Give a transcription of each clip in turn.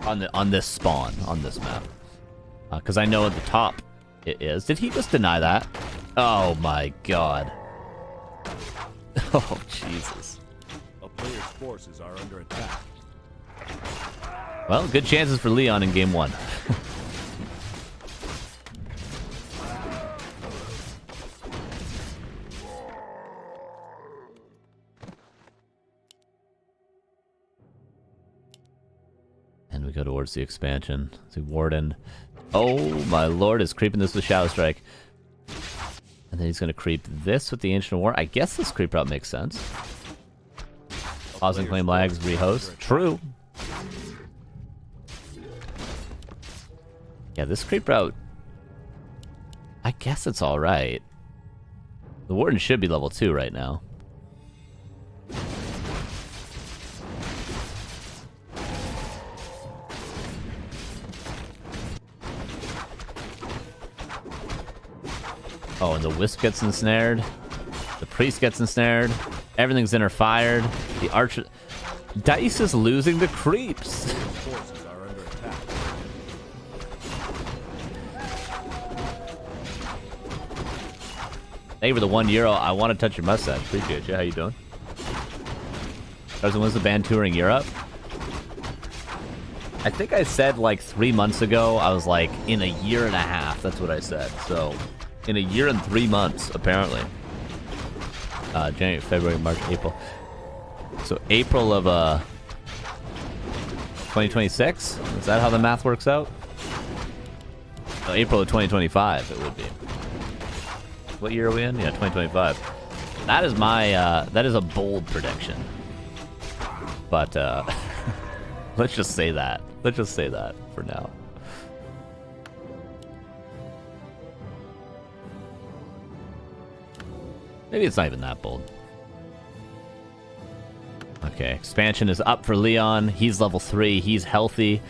On this spawn, on this map. Because I know at the top it is. Did he just deny that? Oh my god. Oh, Jesus. A player's forces are under attack. Well, good chances for Leon in game 1. And we go towards the expansion. See, Warden. Oh my lord, is creeping this with Shadow Strike. And then he's going to creep this with the Ancient War. I guess this creep route makes sense. Pause and claim lags, rehost. True. Yeah, this creep route, I guess it's alright. The Warden should be level 2 right now. Oh, and the Wisp gets ensnared. The Priest gets ensnared. Everything's inter-fired. The Archer... Dise is losing the creeps. Forces are under attack. Thank you for the €1. I want to touch your mustache. Appreciate you. How you doing? Carson, when's the band touring Europe? I think I said like 3 months ago. I was like, in a year and a half. That's what I said. So, in a year and 3 months, apparently. January, February, March, April. So, April of 2026? Is that how the math works out? No, April of 2025, it would be. What year are we in? Yeah, 2025. That is my, that is a bold prediction. But, let's just say that. Let's just say that for now. Maybe it's not even that bold. Okay, expansion is up for Leon. He's level 3. He's healthy.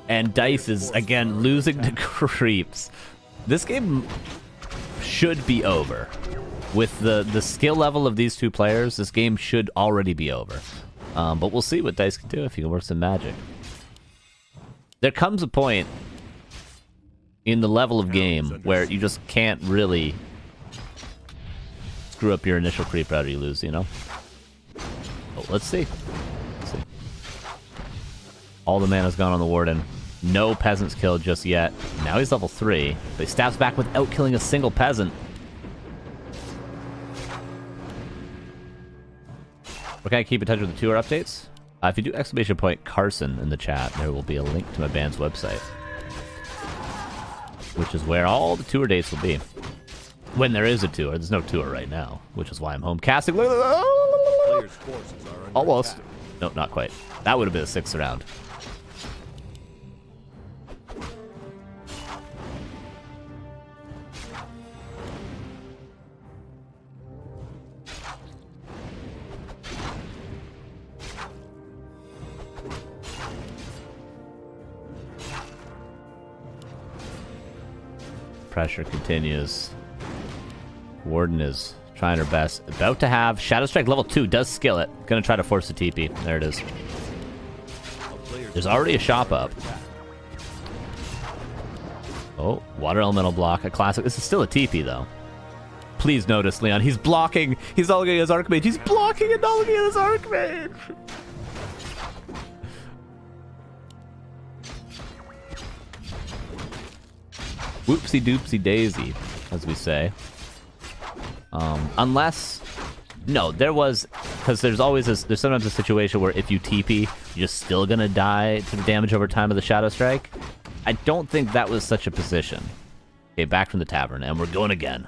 And Dise is, again, losing to creeps. This game should be over. With the skill level of these two players, this game should already be over. But we'll see what Dise can do if he can work some magic. There comes a point in the level of game where you just can't really screw up your initial creep route or you lose, you know? Oh, let's see. Let's see. All the mana's gone on the Warden. No peasants killed just yet. Now he's level 3. But he stabs back without killing a single peasant. Where can I keep in touch with the tour updates? If you do exclamation point Carson in the chat, there will be a link to my band's website. Which is where all the tour dates will be. When there is a tour. There's no tour right now, which is why I'm home casting. Almost. No, not quite. That would have been a 6th round. Pressure continues. Warden is trying her best. About to have Shadow Strike level 2. Does skill it. Gonna try to force the TP. There it is. There's already a shop up. Oh, Water Elemental block. A classic. This is still a TP though. Please notice, Leon. He's blocking. He's not looking at his Archmage. He's blocking and not looking at his Archmage. Whoopsie doopsie daisy, as we say. Unless, no, there was, because there's always this, there's sometimes a situation where if you TP, you're just still gonna die to the damage over time of the Shadow Strike. I don't think that was such a position. Okay, back from the tavern, and we're going again.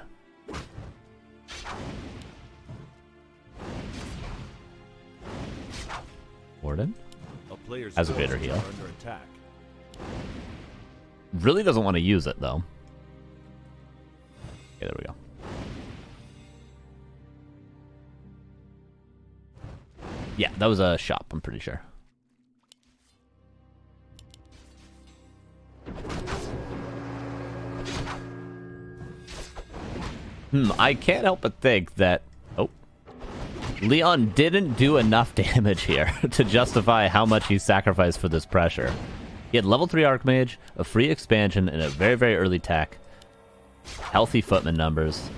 Warden has a greater heal. Really doesn't want to use it, though. Okay, there we go. Yeah, that was a shop, I'm pretty sure. I can't help but think that... Oh. Leon didn't do enough damage here to justify how much he sacrificed for this pressure. He had level 3 Archmage, a free expansion, and a very, very early tech. Healthy footman numbers.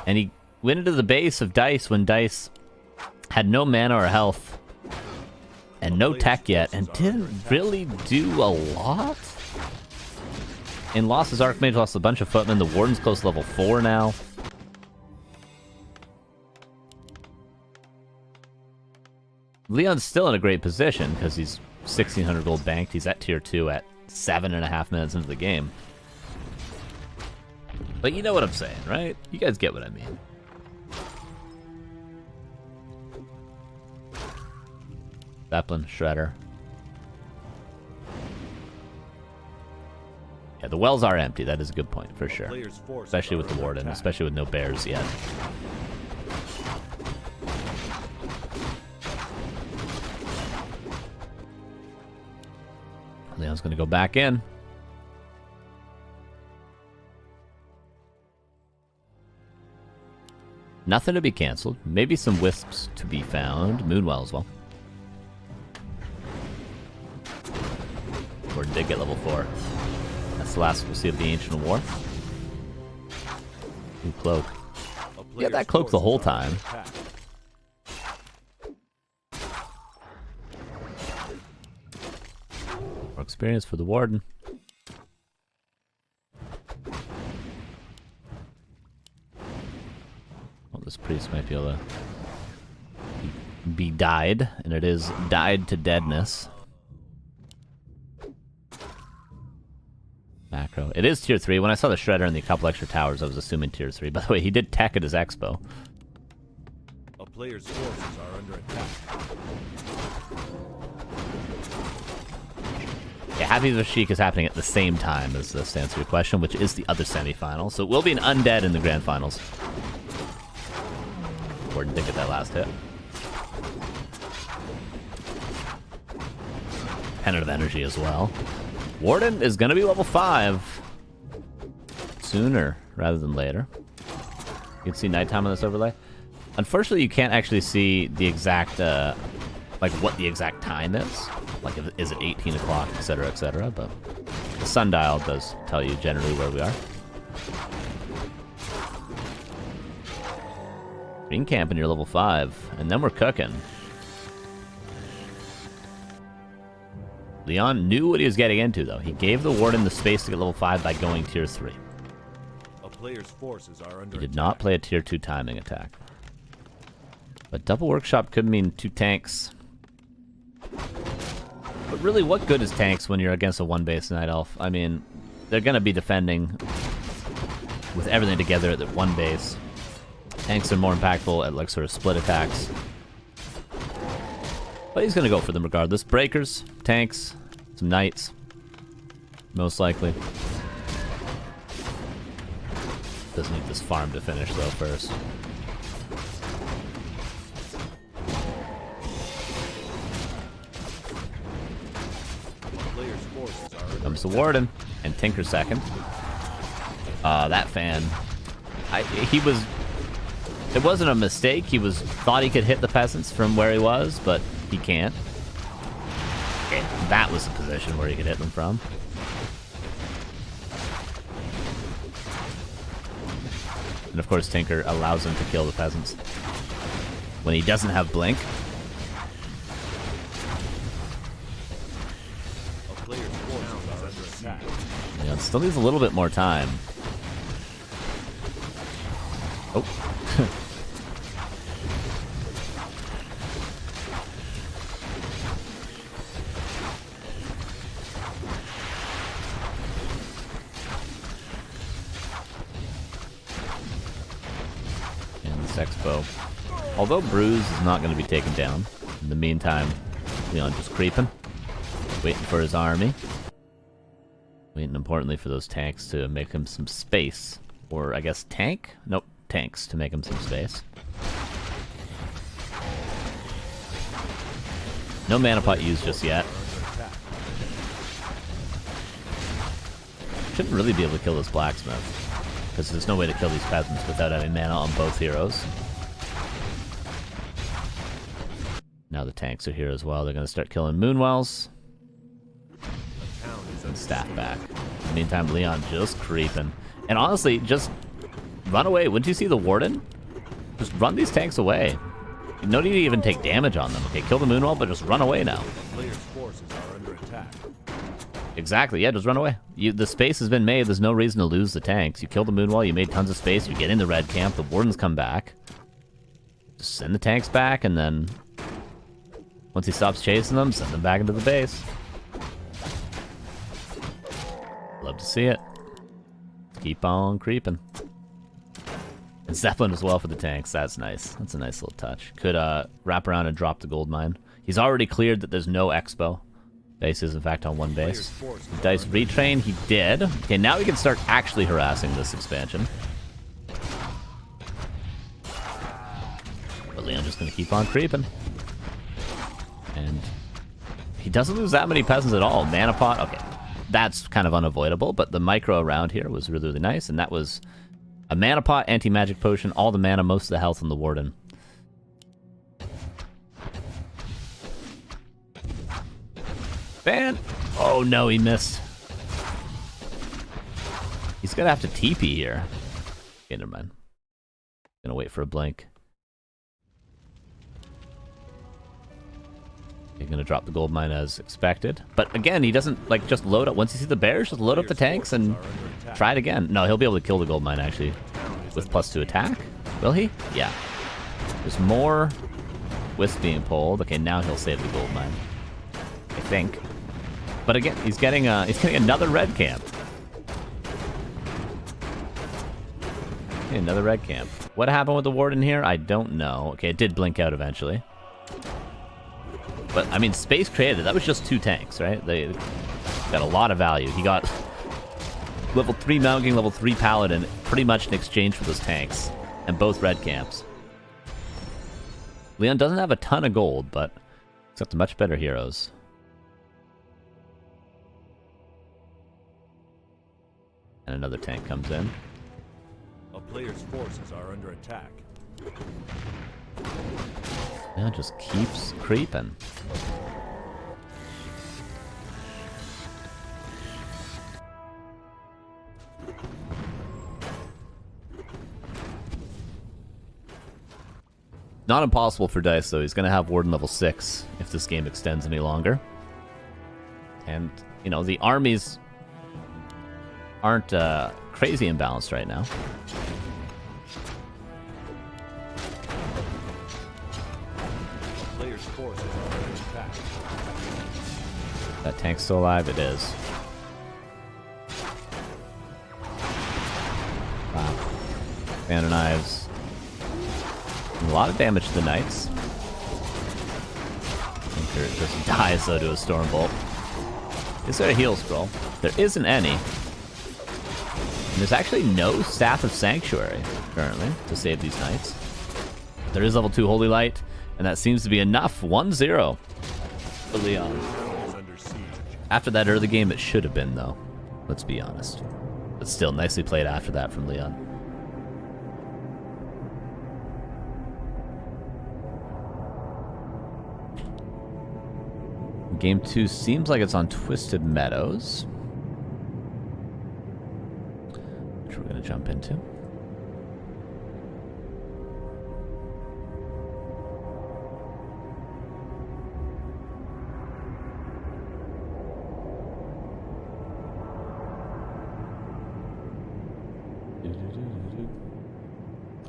And he went into the base of Dise when Dise had no mana or health. And no tech yet, and didn't really do a lot. And lost his Archmage, lost a bunch of footmen. The Warden's close to level 4 now. Leon's still in a great position because he's 1,600 gold banked. He's at tier 2 at 7.5 minutes into the game. But you know what I'm saying, right? You guys get what I mean. Zeppelin, Shredder. Yeah, the wells are empty. That is a good point, for sure. Especially with the Warden, especially with no bears yet. Leon's going to go back in. Nothing to be canceled. Maybe some wisps to be found. Moonwell as well. Warden did get level 4. That's the last we'll see of the Ancient War. New cloak. Yeah, that cloak the whole time. More experience for the Warden. Well, this priest might be able to be died, and it is died to deadness. Macro. It is tier 3. When I saw the Shredder and the couple extra towers, I was assuming tier 3. By the way, he did tech at his expo. A player's forces are under attack. Yeah, Happy the Sheik is happening at the same time as this, to answer your question, which is the other semifinal. So it will be an undead in the grand finals. Warden did get that last hit. Pennant of Energy as well. Warden is going to be level 5 sooner rather than later. You can see nighttime on this overlay. Unfortunately, you can't actually see the exact, like what the exact time is. Like, is it 18 o'clock, etc., but the sundial does tell you generally where we are. Green camp and you're level 5, and then we're cooking. Leon knew what he was getting into, though. He gave the Warden the space to get level 5 by going tier 3. A player's forces are under He did not play a tier 2 timing attack. But double workshop could mean 2 tanks. But really, what good is tanks when you're against a 1-base Night Elf? I mean, they're going to be defending with everything together at the 1 base. Tanks are more impactful at, like, sort of split attacks. But he's going to go for them regardless. Breakers, tanks, some knights. Most likely. Does need this farm to finish, though, first. Here comes the Warden. And Tinker second. That fan. It wasn't a mistake. He thought he could hit the peasants from where he was, but he can't. Okay, that was the position where he could hit them from. And of course, Tinker allows him to kill the peasants when he doesn't have Blink. Yeah, it still needs a little bit more time. Oh. And this Expo. Although Bruise is not going to be taken down, in the meantime, Leon just creeping, waiting for his army. Waiting, importantly, for those tanks to make him some space. Or, I guess, tank? Nope, tanks to make him some space. No mana pot used just yet. Shouldn't really be able to kill this blacksmith, because there's no way to kill these peasants without having mana on both heroes. Now the tanks are here as well. They're going to start killing Moonwells. and staff back. In the meantime, Leon just creeping. And honestly, just run away. Wouldn't you see the Warden? Just run these tanks away. No need to even take damage on them. Okay, kill the Moonwall, but just run away now. Players' forces are under attack. Exactly, yeah, just run away. The space has been made. There's no reason to lose the tanks. You kill the Moonwall, you made tons of space, you get in the red camp, the Wardens come back. Just send the tanks back, and then once he stops chasing them, send them back into the base. Love to see it. Keep on creeping. And Zeppelin as well for the tanks. That's nice. That's a nice little touch. Could wrap around and drop the gold mine. He's already cleared that there's no expo. Dise is in fact on one base. Dise retrain, he did. Okay, now we can start actually harassing this expansion. But Leon's just gonna keep on creeping. And he doesn't lose that many peasants at all. Mana pot, okay. That's kind of unavoidable, but the micro around here was really, really nice, and that was a mana pot, anti-magic potion, all the mana, most of the health on the Warden. Ban! Oh no, he missed. He's gonna have to TP here. Okay, never mind. Gonna wait for a blink. He's gonna drop the gold mine as expected. But again, he doesn't like just load up. Once you see the bears, just load up the tanks and try it again. No, he'll be able to kill the gold mine actually with +2 attack. Will he? Yeah. There's more wisp being pulled. Okay, now he'll save the gold mine. I think. But again, he's getting another red camp. Okay, another red camp. What happened with the Warden here? I don't know. Okay, it did blink out eventually. But, I mean, space created. That was just 2 tanks, right? They got a lot of value. He got level 3 Mountain King, level 3 Paladin, pretty much in exchange for those tanks. And both red camps. Leon doesn't have a ton of gold, but he's got the much better heroes. And another tank comes in. A player's forces are under attack. Now just keeps creeping. Not impossible for Dise, though. He's going to have Warden level 6 if this game extends any longer. And, you know, the armies aren't crazy imbalanced right now. Player's forces are under attack. That tank's still alive? It is. Wow. Fan of knives. A lot of damage to the knights. I think it just dies though to a Stormbolt. Is there a heal scroll? There isn't any. And there's actually no Staff of Sanctuary currently to save these knights. There is level 2 Holy Light, and that seems to be enough. 1-0 for Leon. After that early game, it should have been, though. Let's be honest. But still, nicely played after that from Leon. Game 2 seems like it's on Twisted Meadows, which we're going to jump into.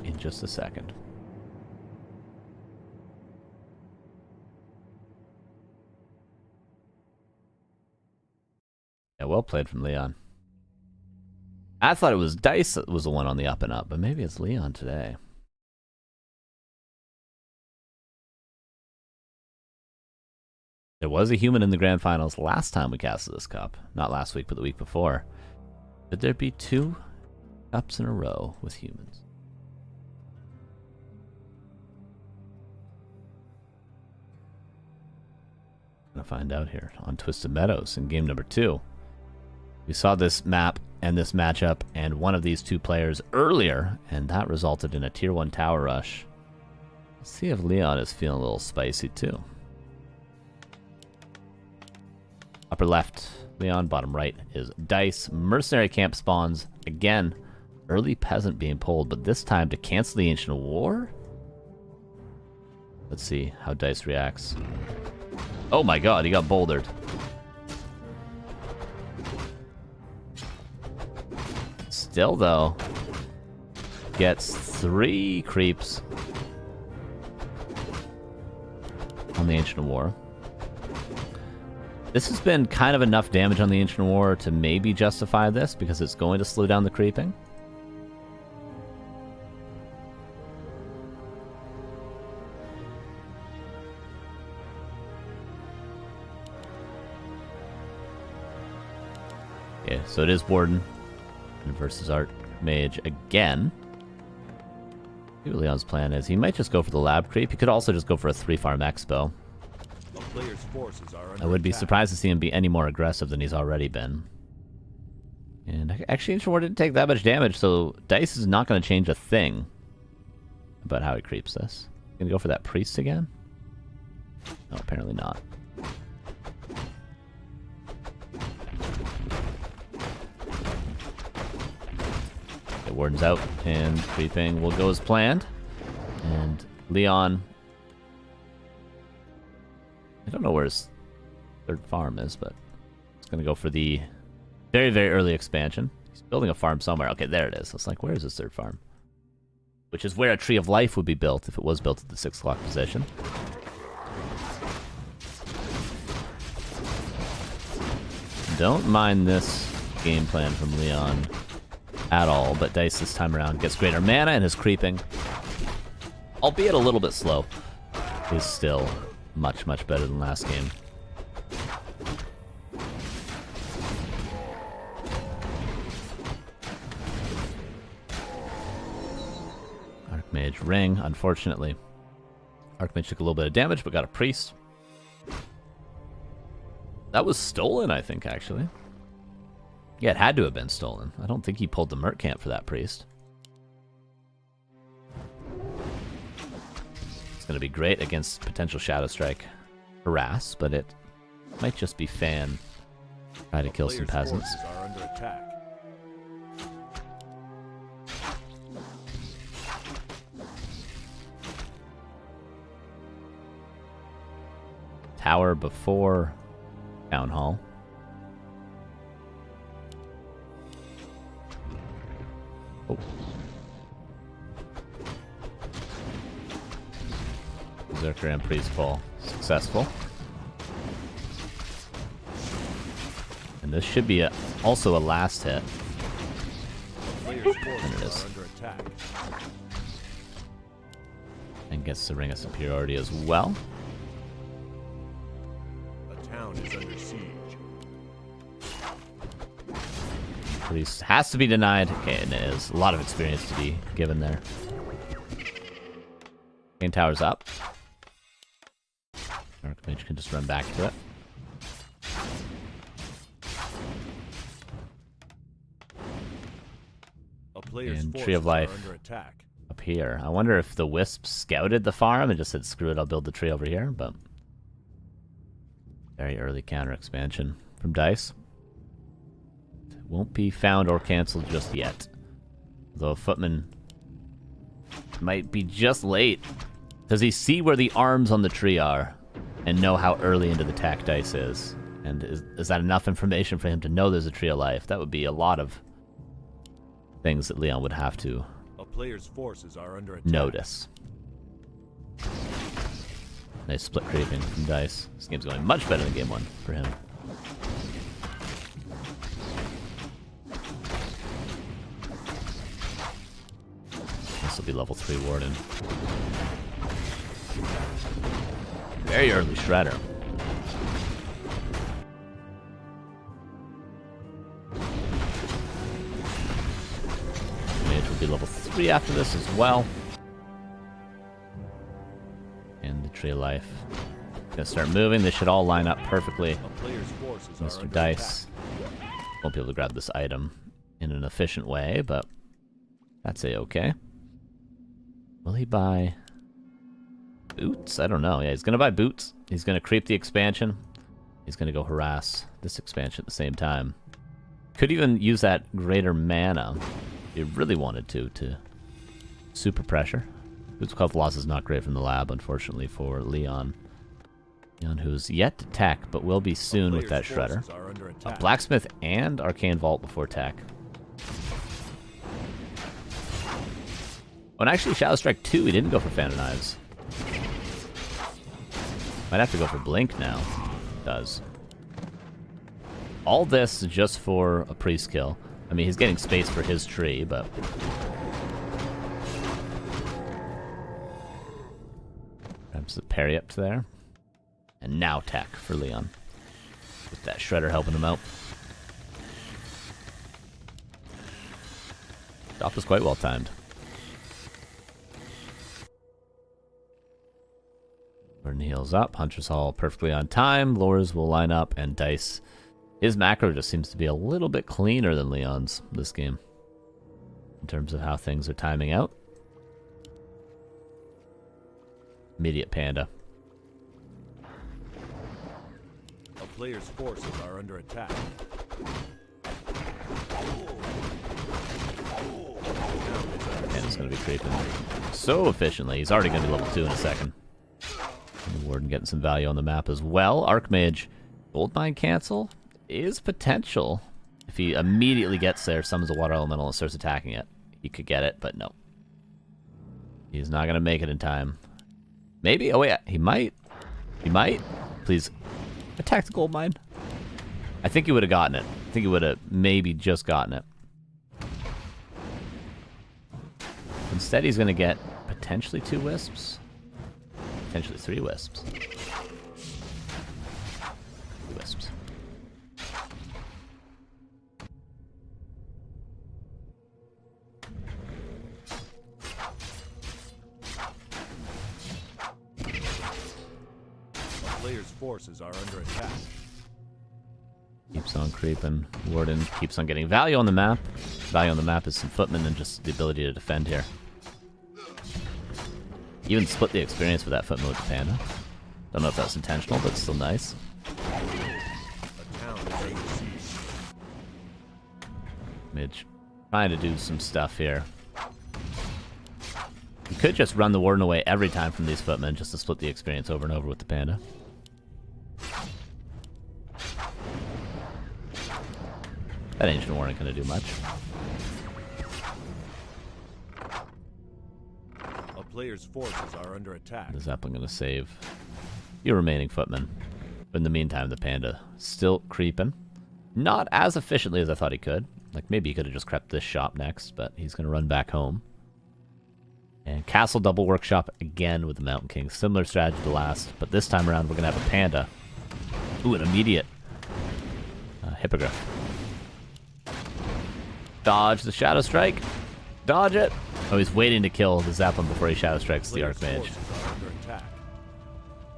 In just a second. Yeah, well played from Leon. I thought it was Dise that was the one on the up and up, but maybe it's Leon today. There was a human in the grand finals last time we casted this cup. Not last week, but the week before. Could there be 2 cups in a row with humans? Gonna find out here on Twisted Meadows in game number 2. We saw this map and this matchup and one of these 2 players earlier, and that resulted in a tier 1 tower rush. Let's see if Leon is feeling a little spicy too. Upper left, Leon. Bottom right is Dice. Mercenary camp spawns. Again, early peasant being pulled, but this time to cancel the Ancient War? Let's see how Dice reacts. Oh my god, he got bouldered. Still, though, gets 3 creeps on the Ancient War. This has been kind of enough damage on the Ancient War to maybe justify this, because it's going to slow down the creeping. Okay, so it is Warden versus Archmage again. See what Leon's plan is. He might just go for the lab creep. He could also just go for a 3-farm expo. I would be surprised to see him be any more aggressive than he's already been. And actually, Ancient War didn't take that much damage, so Dice is not going to change a thing about how he creeps this. Gonna go for that priest again? No, apparently not. Okay, Warden's out, and creeping will go as planned. And Leon... I don't know where his 3rd farm is, but he's going to go for the very, very early expansion. He's building a farm somewhere. Okay, there it is. It's like, where is his 3rd farm? Which is where a Tree of Life would be built if it was built at the 6 o'clock position. Don't mind this game plan from Leon at all, but Dice this time around gets greater mana and is creeping. Albeit a little bit slow. Is still much, much better than last game. Archmage ring, unfortunately. Archmage took a little bit of damage, but got a priest. That was stolen, I think, actually. Yeah, it had to have been stolen. I don't think he pulled the Merc camp for that priest. It's going to be great against potential Shadow Strike harass, but it might just be Fan try to kill some peasants. Tower before Town Hall. Oh. Berserker and Priest fall successful. And this should be also a last hit. And it is. And gets the Ring of Superiority as well. The town is under siege. Priest has to be denied. Okay, and it is. A lot of experience to be given there. Main tower's up. Archmage can just run back to it. And Tree of Life up here. I wonder if the Wisp scouted the farm and just said, screw it, I'll build the tree over here, but... Very early counter expansion from Dice. It won't be found or cancelled just yet. Though Footman might be just late. Does he see where the arms on the tree are? And know how early into the attack Dice is? And is that enough information for him to know there's a Tree of Life? That would be a lot of things that Leon would have to notice. Nice split creeping from Dice. This game's going much better than game 1 for him. This will be level 3 Warden. Very early Shredder. Mage will be level 3 after this as well. And the Tree of Life. Gonna start moving. They should all line up perfectly. Mr. Dice won't be able to grab this item in an efficient way, but that's a-okay. Will he buy... boots? I don't know. Yeah, he's going to buy boots. He's going to creep the expansion. He's going to go harass this expansion at the same time. Could even use that greater mana if he really wanted to super pressure. Boots Club loss is not great from the lab, unfortunately, for Leon. Leon, who's yet to tech, but will be soon with that Shredder. A Blacksmith and Arcane Vault before tech. Oh, and actually, Shadow Strike 2, he didn't go for Fan of Knives. Might have to go for Blink now. Does. All this just for a priest kill. I mean, he's getting space for his tree, but... Grabs the parry up to there. And now tech for Leon. With that Shredder helping him out. Stop is quite well timed. Burden heals up. Hunter's Hall perfectly on time. Lures will line up, and Dise. His macro just seems to be a little bit cleaner than Leon's this game. In terms of how things are timing out. Immediate Panda. A player's forces are under attack. Panda's going to be creeping so efficiently. He's already going to be level 2 in a second. And the Warden getting some value on the map as well. Archmage Goldmine cancel is potential. If he immediately gets there, summons a water elemental and starts attacking it. He could get it, but no. He's not going to make it in time. Maybe? Oh, wait. He might. He might. Please. Attack the gold mine. I think he would have gotten it. I think he would have maybe just gotten it. Instead, he's going to get potentially 2 wisps. Potentially 3 wisps. 2 wisps. Player's forces are under attack. Keeps on creeping. Warden keeps on getting value on the map. Value on the map is some footmen and just the ability to defend here. Even split the experience with that footman with the Panda. Don't know if that's intentional, but still nice. Midge trying to do some stuff here. You could just run the Warden away every time from these footmen just to split the experience over and over with the Panda. That Ancient War ain't gonna do much. A player's forces are under attack. The Zeppelin gonna save your remaining footmen. But in the meantime, the Panda still creeping. Not as efficiently as I thought he could. Like, maybe he could have just crept this shop next, but he's gonna run back home. And Castle double workshop again with the Mountain King. Similar strategy to last, but this time around we're gonna have a Panda. Ooh, an immediate Hippogriff. Dodge the Shadow Strike. Dodge it. Oh, he's waiting to kill the Zeppelin before he Shadow Strikes the Archmage.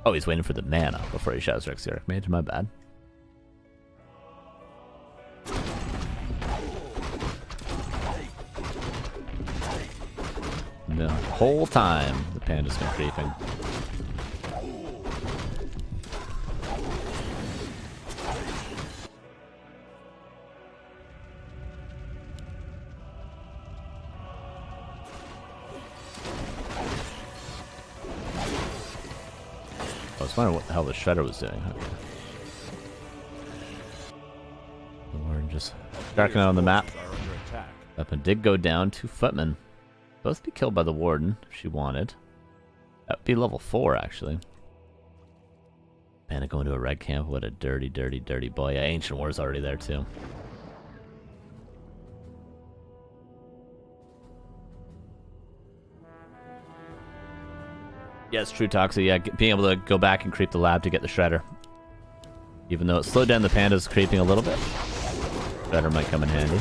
Oh, he's waiting for the mana before he Shadow Strikes the Archmage. My bad. The whole time, the Panda's been creeping. I was wondering what the hell the Shredder was doing. Okay. We're just darkening out on the map. Weapon did go down. 2 footmen. Both be killed by the Warden, if she wanted. That would be level 4, actually. Panda going to a red camp. What a dirty, dirty, dirty boy. Yeah, Ancient War's already there, too. Yes, true, Toxie. Yeah, being able to go back and creep the lab to get the Shredder. Even though it slowed down the Pandas creeping a little bit. Shredder might come in handy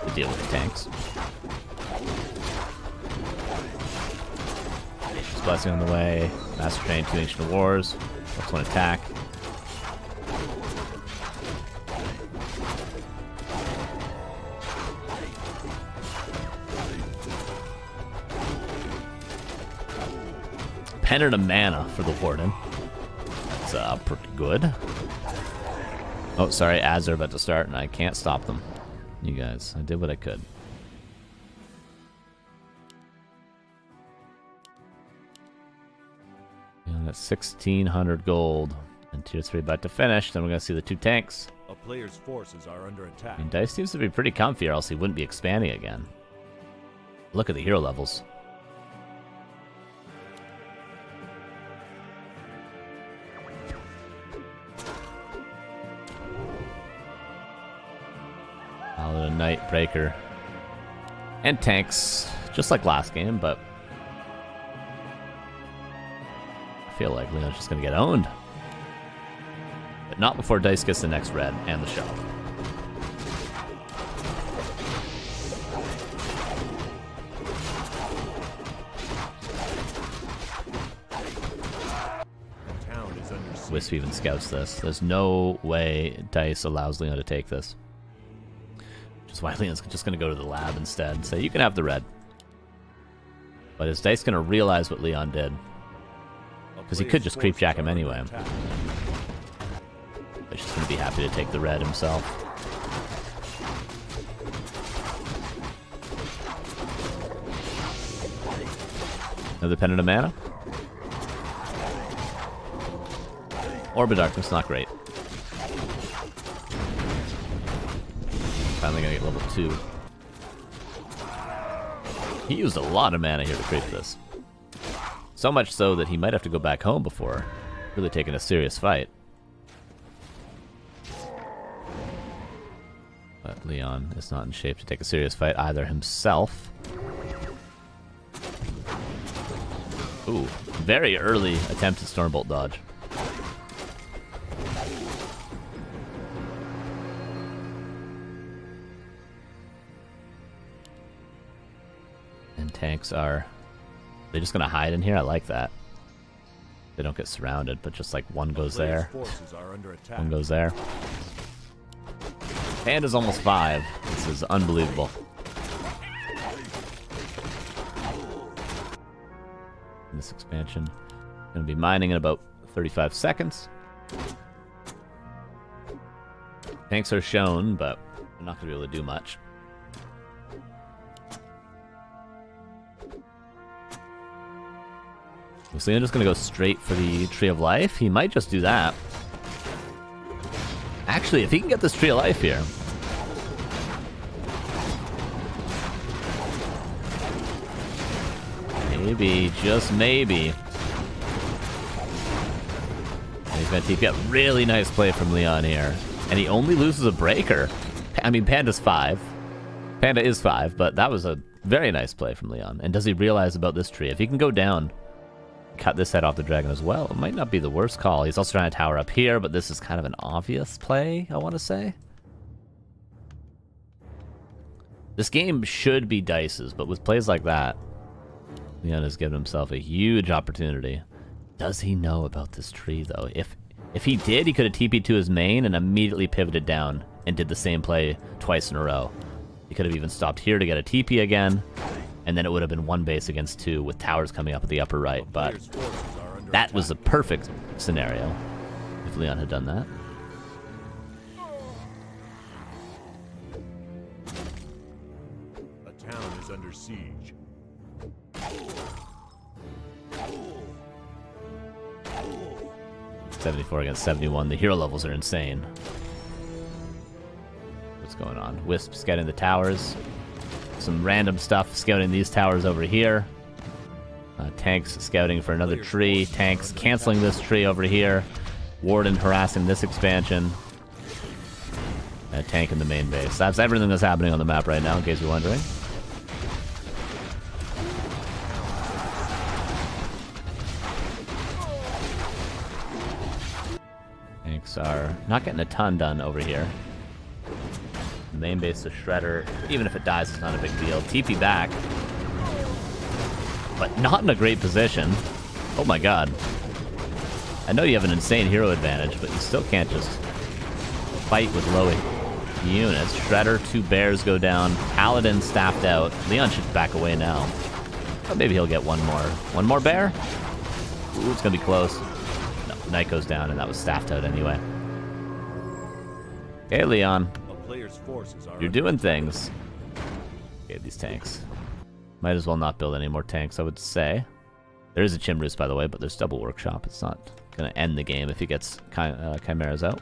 to deal with the tanks. Blessing on the way. Master Train, 2 Ancient Wars. Plus 1 attack. Pendant of mana for the Warden. That's pretty good. Oh, sorry, ads are about to start, and I can't stop them. You guys, I did what I could. Yeah, that's 1,600 gold. And tier 3 about to finish. Then we're going to see the 2 tanks. A player's forces are under attack. And Dise seems to be pretty comfy, or else he wouldn't be expanding again. Look at the hero levels. Paladin, Knight, Breaker, and tanks, just like last game, but I feel like Leon's just going to get owned. But not before Dise gets the next red and the shell. Wisp even scouts this. There's no way Dise allows Leon to take this. Which is why Leon's just going to go to the lab instead and say, you can have the red. But is Dise going to realize what Leon did? Because he could just creep jack him anyway. He's just going to be happy to take the red himself. Another Pendant of Mana. Orb of Darkness, not great. Finally gonna get level 2. He used a lot of mana here to create this. So much so that he might have to go back home before really taking a serious fight. But Leon is not in shape to take a serious fight either himself. Ooh, very early attempt at Stormbolt dodge. And tanks are... They're just gonna hide in here? I like that. They don't get surrounded, but just like one goes there. One goes there. Panda's almost 5. This is unbelievable. In this expansion, gonna be mining in about 35 seconds. Tanks are shown, but they're not gonna be able to do much. So I'm just gonna go straight for the Tree of Life. He might just do that. Actually, if he can get this Tree of Life here. Maybe, just maybe. And he's gonna TP up. Really nice play from Leon here. And he only loses a breaker. I mean, Panda's 5. Panda is 5, but that was a very nice play from Leon. And does he realize about this tree? If he can go down, cut this head off the dragon as well, it might not be the worst call. He's also trying to tower up here, but this is kind of an obvious play, I want to say. This game should be Dice's, but with plays like that, Leon has given himself a huge opportunity. Does he know about this tree, though? If he did, he could have TP'd to his main and immediately pivoted down and did the same play twice in a row. He could have even stopped here to get a TP again, and then it would have been 1 base against 2 with towers coming up at the upper right, but that was the perfect scenario if Leon had done that. A town is under siege. .74 against 71. The hero levels are insane. What's going on? Wisp scouting the towers. Some random stuff scouting these towers over here. Tanks scouting for another tree. Tanks canceling this tree over here. Warden harassing this expansion. And a tank in the main base. That's everything that's happening on the map right now, in case you're wondering. Tanks are not getting a ton done over here. Main base to Shredder. Even if it dies, it's not a big deal. TP back. But not in a great position. Oh my god. I know you have an insane hero advantage, but you still can't just fight with low units. Shredder, 2 bears go down. Paladin staffed out. Leon should back away now. But maybe he'll get one more. One more bear? Ooh, it's gonna be close. No, Knight goes down, and that was staffed out anyway. Okay, Leon. A player's forces are You're doing things. Okay, these tanks. Might as well not build any more tanks, I would say. There is a Chimrus, by the way, but there's double workshop. It's not going to end the game if he gets Chimeras out.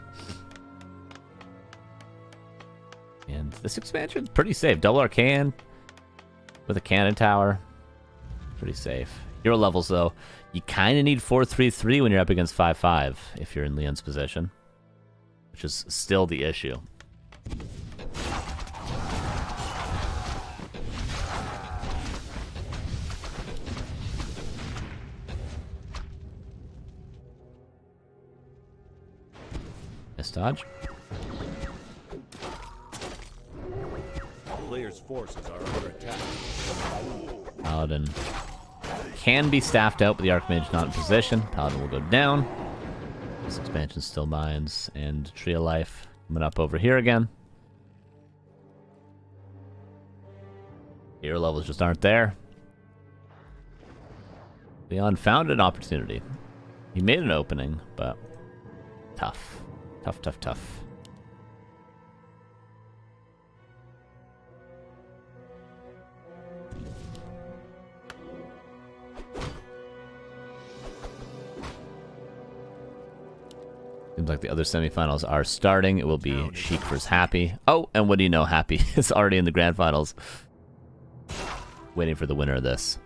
And this expansion's pretty safe. Double Arcane with a cannon tower. Pretty safe. Hero levels, though. You kind of need 4-3-3 when you're up against 5-5 if you're in Leon's position, which is still the issue. Nice dodge. Player's forces are under attack. Paladin can be staffed out, but the Archmage not in position. Paladin will go down. This expansion still mines, and Tree of Life coming up over here again. Hero levels just aren't there. Leon found an opportunity. He made an opening, but tough. Tough, tough, tough. Seems like the other semifinals are starting. It will be Sheik versus Happy. Oh, and what do you know? Happy is already in the grand finals. Waiting for the winner of this.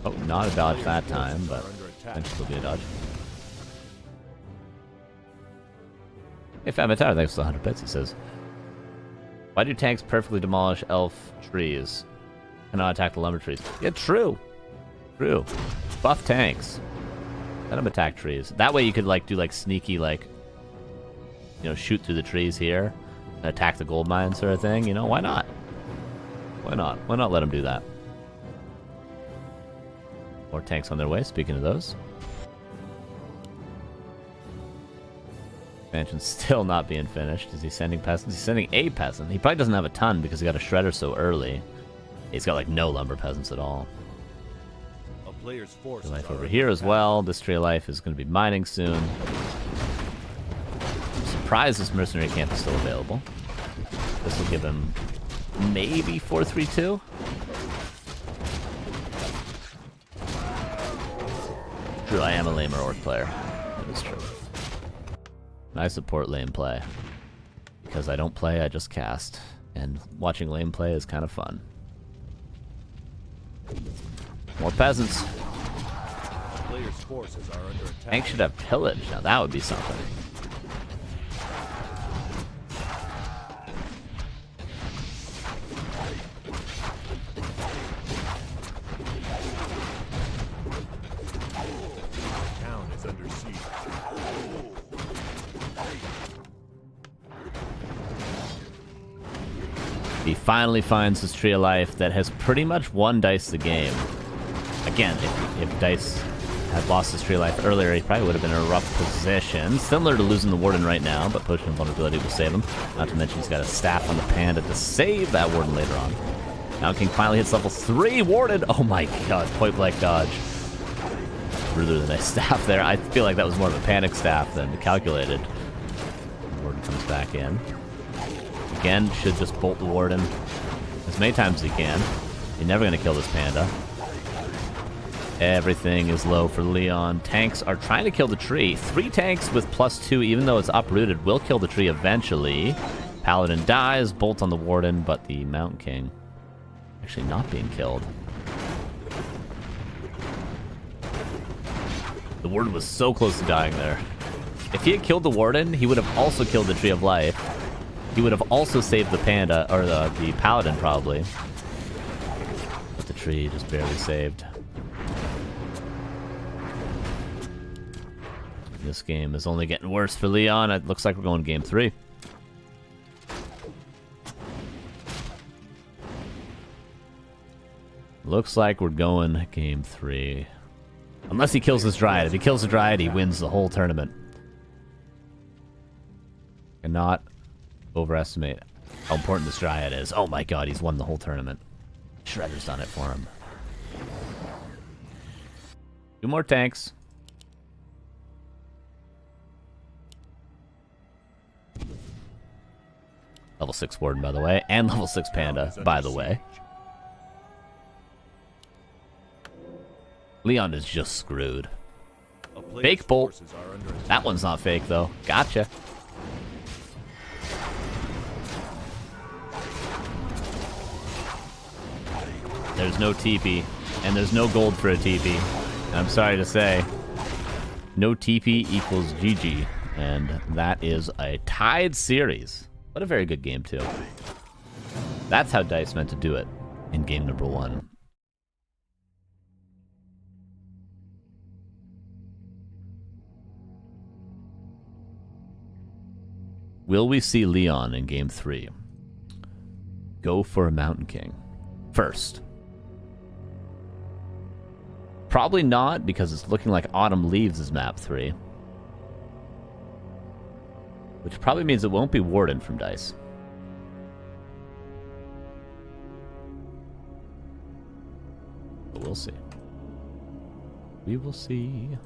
Oh, not a dodge that time, but eventually will be a dodge. Hey, Famitar, thanks for the 100 bits. He says, why do tanks perfectly demolish elf trees? Cannot attack the lumber trees. Yeah, true. True. Buff tanks. Let them attack trees. That way you could like do like sneaky like, you know, shoot through the trees here and attack the gold mine sort of thing. You know, why not? Why not? Why not let them do that? More tanks on their way, speaking of those. Expansion's still not being finished. Is he sending peasants? He's sending a peasant. He probably doesn't have a ton because he got a shredder so early. He's got like no lumber peasants at all. A player's forces Life are over under here as attack. well. This Tree of Life is going to be mining soon. I'm surprised this mercenary camp is still available. This will give him maybe 4-3-2. True, I am a lamer orc player. That is true. And I support lane play. Because I don't play, I just cast. And watching lane play is kind of fun. More peasants. Player's forces are under attack. Tank should have pillage. Now that would be something. Town is under siege. He finally finds his Tree of Life that has pretty much won Dice the game. Again, if Dice had lost his Tree of Life earlier, he probably would have been in a rough position. Similar to losing the Warden right now, but Potion of Vulnerability will save him. Not to mention he's got a staff on the Panda to save that Warden later on. Now King finally hits level 3 Warden! Oh my god, point blank dodge. Ruder than a staff there. I feel like that was more of a panic staff than calculated. Warden comes back in. Again, should just bolt the Warden as many times as he can. You're never going to kill this Panda. Everything is low for Leon. Tanks are trying to kill the tree. 3 tanks with +2, even though it's uprooted, will kill the tree eventually. Paladin dies, bolt on the Warden, but the Mountain King actually not being killed. The Warden was so close to dying there. If he had killed the Warden, he would have also killed the Tree of Life. He would have also saved the Panda, or the Paladin probably. But the tree just barely saved. This game is only getting worse for Leon. It looks like we're going game 3. Looks like we're going game 3. Unless he kills this Dryad. If he kills the Dryad, he wins the whole tournament. Cannot overestimate how important this Dryad is. Oh my god, he's won the whole tournament. Shredder's done it for him. 2 more tanks. Level 6 Warden, by the way. And level 6 Panda, by the way. Leon is just screwed. Fake bolt. That one's not fake, though. Gotcha. There's no TP, and there's no gold for a TP. And I'm sorry to say, no TP equals GG. And that is a tied series. What a very good game, too. That's how Dise meant to do it in game number 1. Will we see Leon in game 3? Go for a Mountain King first. Probably not, because it's looking like Autumn Leaves is map 3. Which probably means it won't be Warden from Dise. But we'll see. We will see.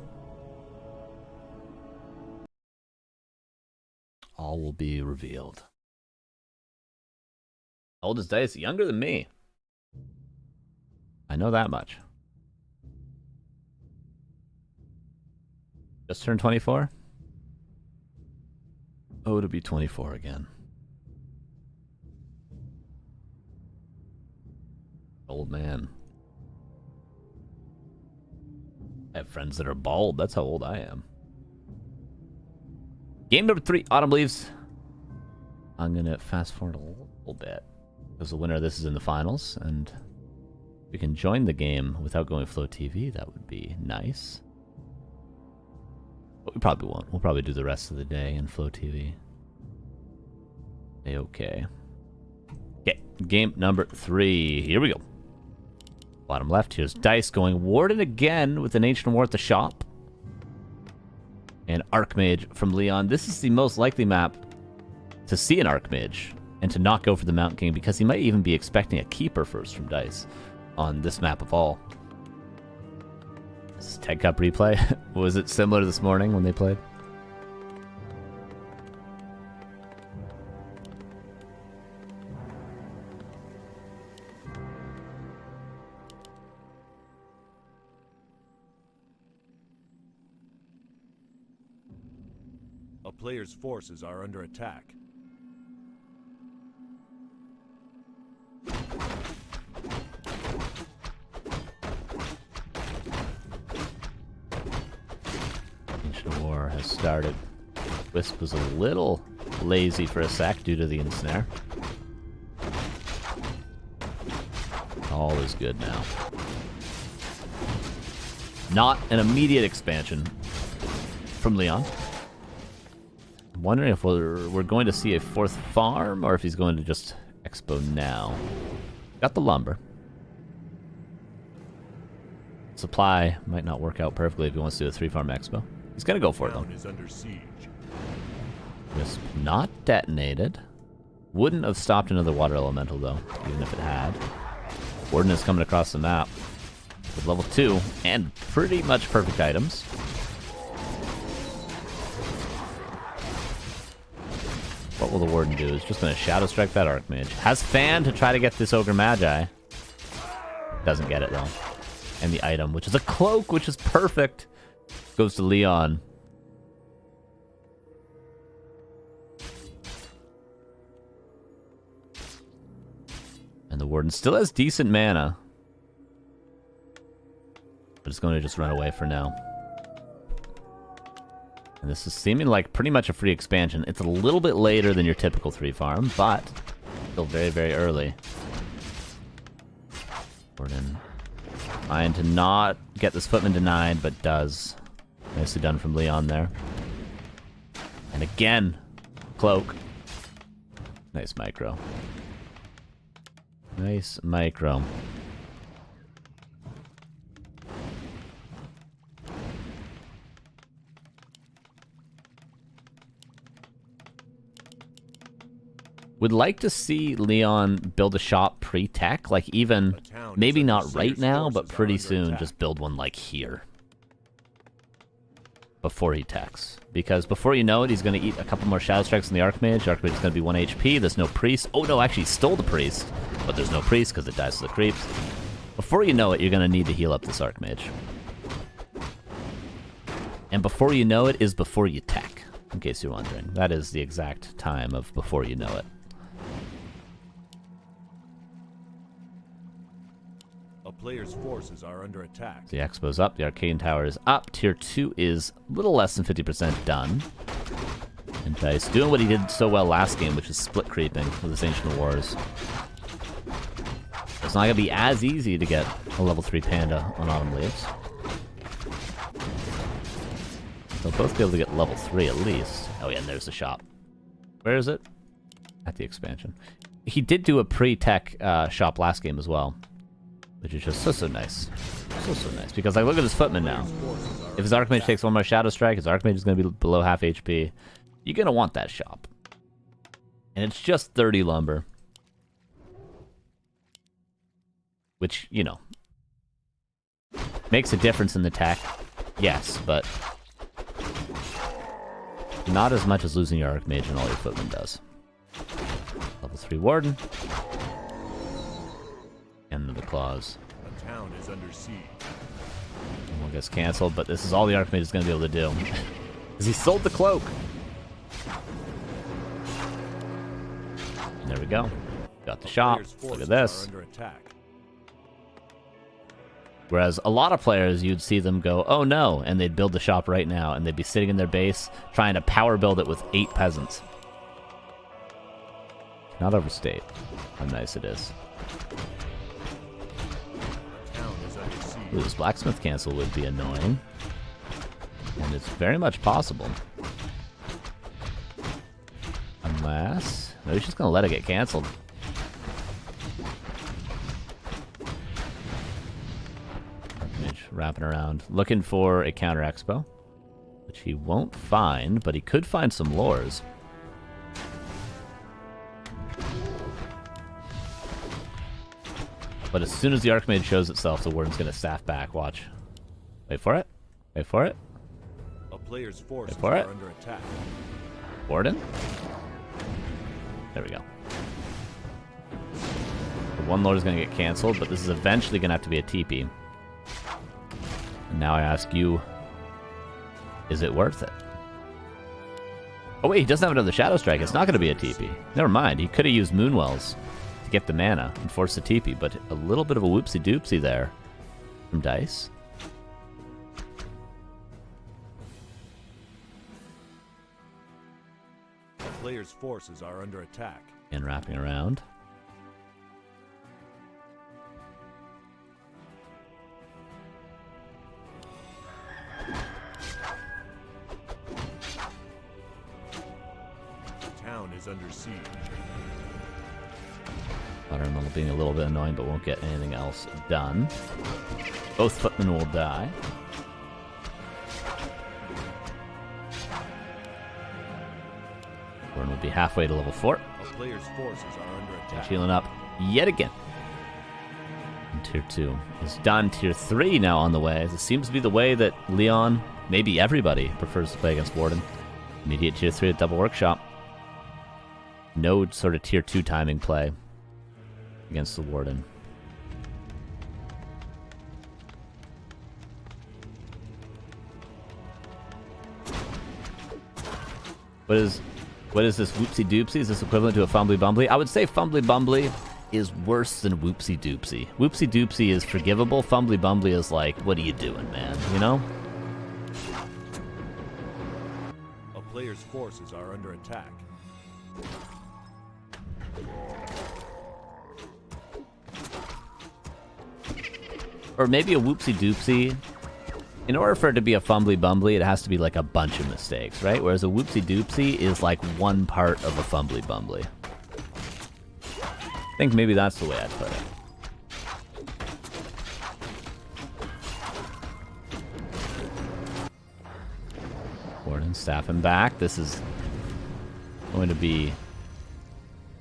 All will be revealed. How old is Dise? Younger than me. I know that much. Just turned 24? Oh, to be 24 again. Old man. I have friends that are bald. That's how old I am. Game number 3, Autumn Leaves. I'm going to fast forward a little bit, because the winner of this is in the finals, and we can join the game without going Flow TV. That would be nice. But we probably won't. We'll probably do the rest of the day in Flow TV. Okay. Okay, game number 3. Here we go. Bottom left, here's Dise going Warden again with an Ancient War at the shop. And Archmage from Leon. This is the most likely map to see an Archmage and to not go for the Mountain King, because he might even be expecting a Keeper first from Dise on this map of all. This is Tech Cup replay. Was it similar to this morning when they played? A player's forces are under attack. Ancient War has started. Wisp was a little lazy for a sec due to the ensnare. All is good now. Not an immediate expansion from Leon. I'm wondering if we're going to see a 4th farm, or if he's going to just expo now. Got the lumber. Supply might not work out perfectly if he wants to do a 3-farm expo. He's gonna go for it though. Is under siege. Wisp not detonated. Wouldn't have stopped another water elemental though, even if it had. Warden is coming across the map with level 2 and pretty much perfect items. What will the Warden do? He's just going to Shadow Strike that Archmage. Has Fan to try to get this Ogre Magi. Doesn't get it, though. And the item, which is a cloak, which is perfect, goes to Leon. And the Warden still has decent mana. But it's going to just run away for now. And this is seeming like pretty much a free expansion. It's a little bit later than your typical 3-farm, but still very, very early. Warden trying to not get this footman denied, but does. Nicely done from Leon there. And again, cloak. Nice micro. Nice micro. Would like to see Leon build a shop pre-tech, like even, maybe not right now, but pretty soon, just build one like here. before he techs. Because before you know it, he's going to eat a couple more Shadow Strikes on the Archmage. The Archmage is going to be 1 HP. There's no Priest. Oh no, actually he stole the Priest. But there's no Priest because it dies to the creeps. Before you know it, you're going to need to heal up this Archmage. And before you know it is before you tech, in case you're wondering. That is the exact time of before you know it. A player's forces are under attack. The Expo's up, the Arcane Tower is up, Tier 2 is a little less than 50% done. And Dise doing what he did so well last game, which is split creeping with his Ancient Wars. It's not going to be as easy to get a level 3 Panda on Autumn Leaves. They'll both be able to get level 3 at least. Oh yeah, and there's the shop. Where is it? At the expansion. He did do a pre-tech shop last game as well. Which is just so nice. So nice. Because like, look at his footman now. If his Archmage takes one more Shadow Strike, his Archmage is going to be below half HP. You're going to want that shop. And it's just 30 lumber. Which, you know, makes a difference in the tech. Yes, but not as much as losing your Archmage and all your footmen does. Level 3 Warden. End of the claws. A town is under siege. One gets canceled, but this is all the Archmage is going to be able to do. Because he sold the cloak. And there we go. Got the shop. Look at this. Whereas a lot of players, you'd see them go, oh no, and they'd build the shop right now, and they'd be sitting in their base trying to power build it with 8 peasants. Not overstate how nice it is. Ooh, this blacksmith cancel would be annoying. And it's very much possible. Unless... no, he's just gonna let it get canceled. Archmage wrapping around. Looking for a counter expo. Which he won't find, but he could find some lores. But as soon as the Archmage shows itself, the Warden's gonna staff back. Watch. Wait for it. Wait for it. A player's forces are under attack. Warden. There we go. The one Lord is gonna get canceled, but this is eventually gonna have to be a TP. And now I ask you, is it worth it? Oh wait, he doesn't have another Shadow Strike. It's not gonna be a TP. Never mind. He could have used Moonwells to get the mana and force the TP, but a little bit of a whoopsie doopsie there from Dise. The player's forces are under attack. And wrapping around. The town is under siege. Watermelon being a little bit annoying, but won't get anything else done. Both footmen will die. Warren will be halfway to level 4. A player's forces are under attack. Healing up yet again. And Tier 2 is done. Tier 3 now on the way. This seems to be the way that Leon, maybe everybody, prefers to play against Warden. Immediate Tier 3 at Double Workshop. No sort of Tier 2 timing play against the Warden. What is this whoopsie doopsie? Is this equivalent to a fumbly bumbly? I would say fumbly bumbly is worse than whoopsie doopsie. Whoopsie doopsie is forgivable. Fumbly bumbly is like, what are you doing, man? You know? A player's forces are under attack. Or maybe a whoopsie doopsie. In order for it to be a fumbly bumbly, it has to be like a bunch of mistakes, right? Whereas a whoopsie doopsie is like one part of a fumbly bumbly. I think maybe that's the way I'd put it. Warden staffing back. This is going to be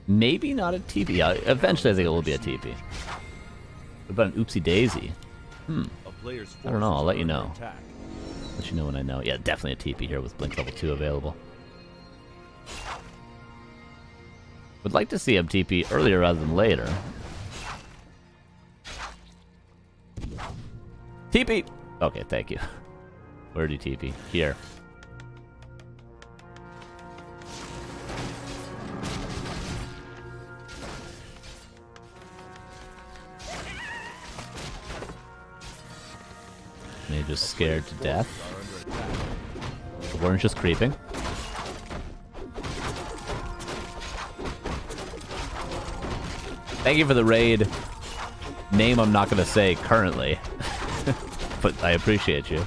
maybe not a TP. Yeah, eventually I think it will be a TP. What about an oopsie daisy? A player's I don't know. I'll let you know. attack. Let you know when I know. Yeah, definitely a TP here with Blink level 2 available. Would like to see him TP earlier rather than later. TP! Okay, thank you. Where do you TP? Here. Mage is scared to death. The Warden's just creeping. Thank you for the raid. Name I'm not going to say currently. But I appreciate you.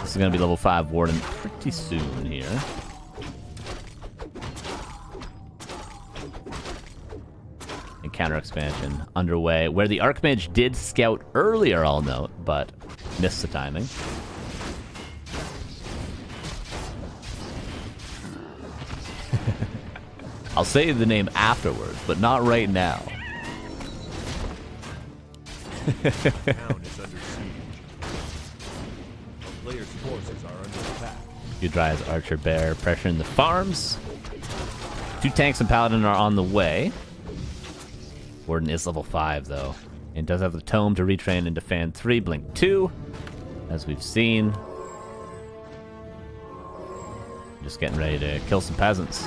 This is going to be level 5 Warden pretty soon here. And counter expansion underway, where the Archmage did scout earlier, I'll note, but missed the timing. I'll say the name afterwards, but not right now. Dry's Archer Bear pressuring the farms. 2 tanks and Paladin are on the way. Warden is level 5 though, and does have the Tome to retrain into Fan 3, Blink 2, as we've seen. Just getting ready to kill some peasants.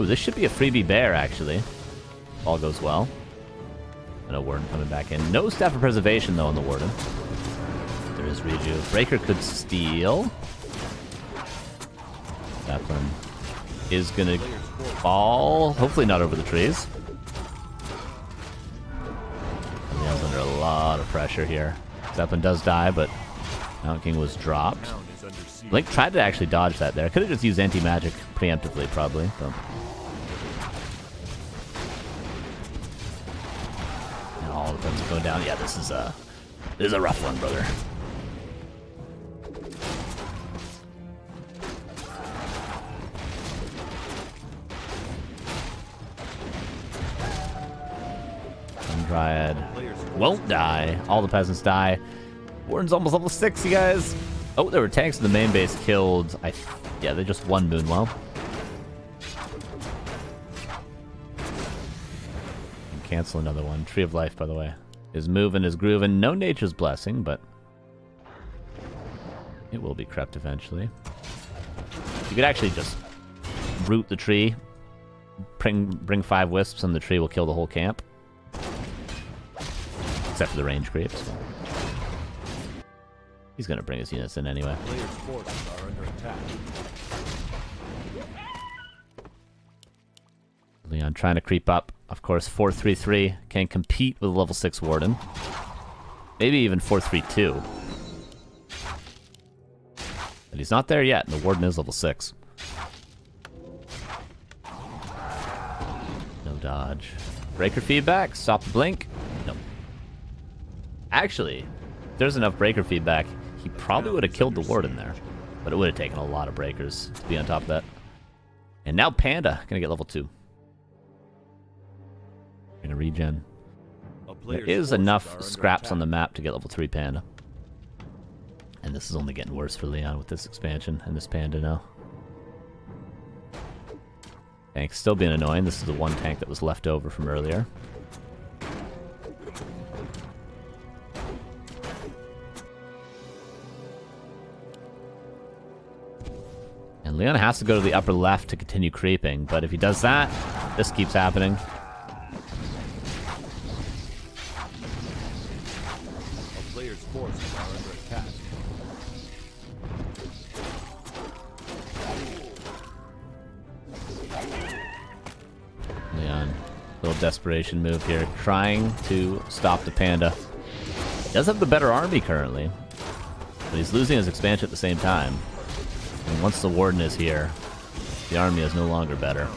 Ooh, this should be a freebie bear actually. All goes well. And a Warden coming back in. No Staff of Preservation though on the Warden. There is Reju. Breaker could steal. Zeppelin is gonna fall. Hopefully not over the trees. Leon's under a lot of pressure here. Zeppelin does die, but Mountain King was dropped. Blink tried to actually dodge that there. Could have just used anti-magic preemptively, probably. But... and all of them go down. Yeah, this is a rough one, brother. Dryad won't die. All the peasants die. Warden's almost level 6, you guys. Oh, there were tanks in the main base killed. Yeah, they just won Moonwell. And cancel another one. Tree of Life, by the way, is moving, is grooving. No Nature's Blessing, but it will be crept eventually. You could actually just root the tree, bring 5 wisps, and the tree will kill the whole camp. Except for the range creeps. He's gonna bring his units in anyway. Leon trying to creep up. Of course, 4-3-3 can compete with a level 6 Warden. Maybe even 4-3-2. But he's not there yet, and the Warden is level 6. No dodge. Breaker feedback. Stop the blink. Nope. Actually, if there's enough breaker feedback, he probably would have killed the Warden there. But it would have taken a lot of breakers to be on top of that. And now Panda gonna get level 2. Gonna regen. There is enough scraps on the map to get level 3 Panda. And this is only getting worse for Leon with this expansion and this Panda now. Tank's still being annoying. This is the one tank that was left over from earlier. And Leon has to go to the upper left to continue creeping, but if he does that, this keeps happening. A player's forces are under attack. Leon, little desperation move here, trying to stop the Panda. He does have the better army currently, but he's losing his expansion at the same time. And once the Warden is here, the army is no longer better.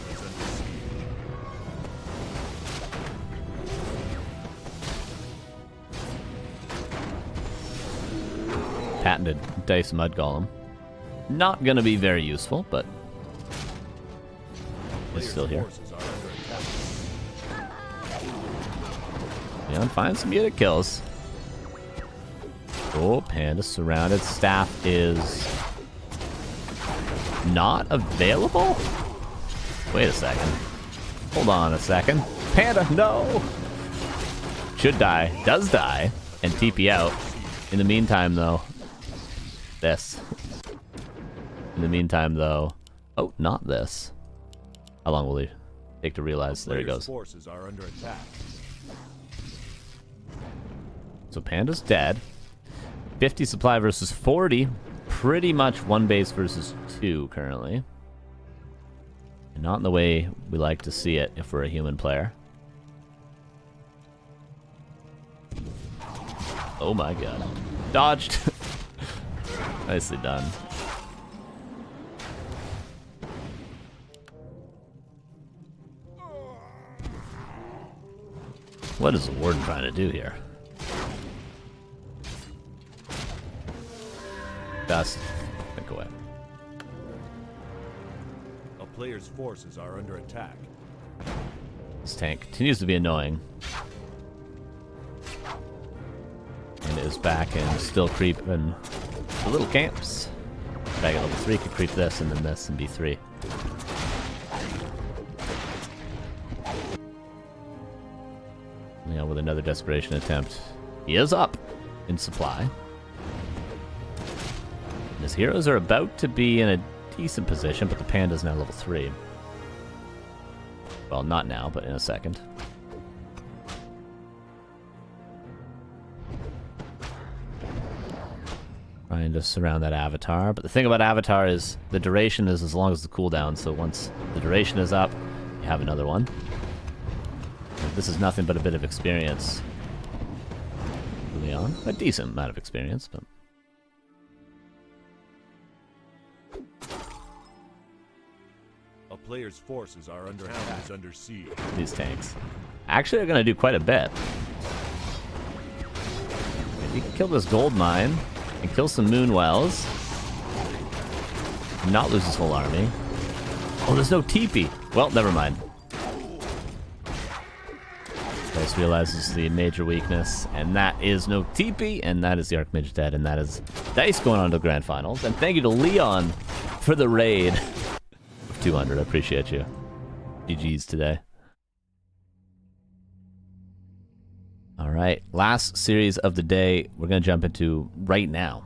patented Dice Mud Golem. Not gonna be very useful, but it's still here. Forces are under attack. Leon finds some unit kills. Oh, Panda surrounded. Staff is not available? Wait a second. Hold on a second. Panda, no! Should die. Does die. And TP out. In the meantime, though, this. In the meantime, though, oh, not this. How long will he take to realize? There he goes. Forces are under attack. So Panda's dead. 50 supply versus 40. Pretty much one base versus two currently. And not in the way we like to see it if we're a human player. Oh my god. Dodged! Nicely done. What is the Warden trying to do here? Dust. Think away. A player's forces are under attack. This tank continues to be annoying. And is back and still creeping the little camps. Dragon level 3 could creep this and then this and B3. Yeah, with another desperation attempt. He is up in supply. And his heroes are about to be in a decent position, but the Panda's now level 3. Well, not now, but in a second. Trying to surround that Avatar, but the thing about Avatar is the duration is as long as the cooldown, so once the duration is up, you have another one. This is nothing but a bit of experience. Leon, a decent amount of experience, but... A player's forces are under attack. Is under siege. These tanks actually are going to do quite a bit. If you can kill this gold mine and kill some moon wells, not lose his whole army. Oh, there's no TP. Well, never mind. Dice realizes the major weakness, and that is no TP, and that is the Archmage dead, and that is Dice going on to the Grand Finals. And thank you to Leon for the raid of 200. I appreciate you. GG's today. All right, last series of the day we're going to jump into right now.